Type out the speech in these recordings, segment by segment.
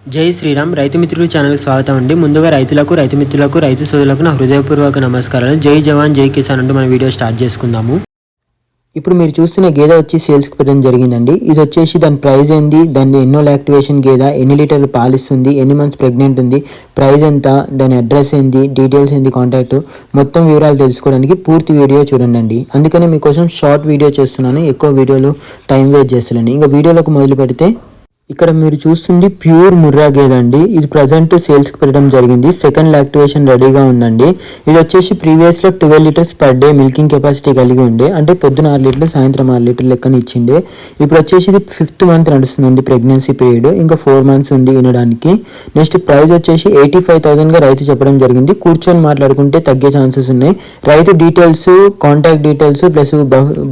జై శ్రీరామ్ రైతు మిత్రులు ఛానల్కి స్వాగతం అండి. ముందుగా రైతులకు, రైతు మిత్రులకు, రైతు సోదరులకు నా హృదయపూర్వక నమస్కారాలు. జై జవాన్ జై కిసాన్ అంటూ మన వీడియో స్టార్ట్ చేసుకుందాము. ఇప్పుడు మీరు చూస్తున్న గేదె వచ్చి సేల్స్కి పెట్టడం జరిగిందండి. ఇది వచ్చేసి దాని ప్రైస్ ఏంది, దాని ఎన్నో యాక్టివేషన్ గేదె, ఎన్ని లీటర్లు పాలిస్తుంది, ఎన్ని మంత్స్ ప్రెగ్నెంట్ ఉంది, ప్రైస్ ఎంత, దాని అడ్రస్ ఏంది, డీటెయిల్స్ ఏంది, కాంటాక్ట్ మొత్తం వివరాలు తెలుసుకోవడానికి పూర్తి వీడియో చూడండి. అందుకని మీకోసం షార్ట్ వీడియో చేస్తున్నాను, ఎక్కువ వీడియోలు టైం వేస్ట్ చేస్తున్నాను. ఇంకా వీడియోలోకి మొదలు పెడితే ఇక్కడ మీరు చూస్తుంది ప్యూర్ ముర్రా గేదె అండి. ఇది ప్రజెంట్ సేల్స్కి పెట్టడం జరిగింది. సెకండ్ యాక్టివేషన్ రెడీగా ఉందండి. ఇది వచ్చేసి ప్రీవియస్లో 12 litres per day milking capacity కలిగి ఉండే, అంటే పొద్దున 6 లీటర్లు సాయంత్రం 6 లీటర్లు లెక్కన ఇచ్చిండే. ఇప్పుడు వచ్చేసి ఇది 5th మంత్ నడుస్తుందండి ప్రెగ్నెన్సీ పీరియడ్, ఇంకా 4 months ఉంది వినడానికి. నెక్స్ట్ ప్రైస్ వచ్చేసి 85,000గా రైతు చెప్పడం జరిగింది. కూర్చొని మాట్లాడుకుంటే తగ్గే ఛాన్సెస్ ఉన్నాయి. రైతు details, contact details plus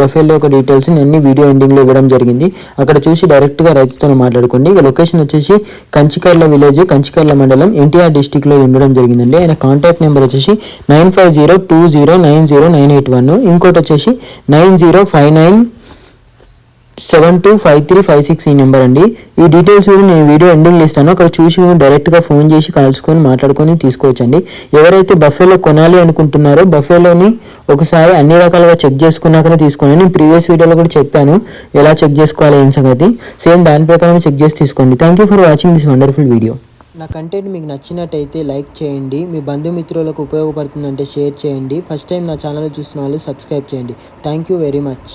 buffalo ఒక డీటెయిల్స్ అన్ని వీడియో ఎండింగ్లో ఇవ్వడం జరిగింది. అక్కడ చూసి డైరెక్ట్గా రైతుతో మాట్లాడుకోండి. ఇక లొకేషన్ వచ్చేసి కంచికర్ల విలేజ్, కంచికర్ల మండలం, ఎన్టీఆర్ డిస్టిక్లో ఉండడం జరిగిందండి. ఆయన కాంటాక్ట్ నెంబర్ వచ్చేసి 9502090981, ఇంకోటి వచ్చేసి 9059725356 ఈ నెంబర్ అండి. ఈ డీటెయిల్స్ నేను వీడియో ఎండింగ్లో ఇస్తాను, అక్కడ చూసి డైరెక్ట్గా ఫోన్ చేసి కలుసుకొని మాట్లాడుకొని తీసుకోవచ్చండి. ఎవరైతే బఫేలో కొనాలి అనుకుంటున్నారో బఫేలోని ఒకసారి అన్ని రకాలుగా చెక్ చేసుకున్నాకనే తీసుకోండి. నేను ప్రీవియస్ వీడియోలో కూడా చెప్పాను ఎలా చెక్ చేసుకోవాలి ఏం సంగతి, సేమ్ దాని ప్రకారం చెక్ చేసి తీసుకోండి. Thank you for watching this wonderful video. నా కంటెంట్ మీకు నచ్చినట్టయితే లైక్ చేయండి, మీ బంధుమిత్రులకు ఉపయోగపడుతుందంటే షేర్ చేయండి. ఫస్ట్ టైం నా ఛానల్ చూస్తున్న వాళ్ళు సబ్స్క్రైబ్ చేయండి. Thank you very much.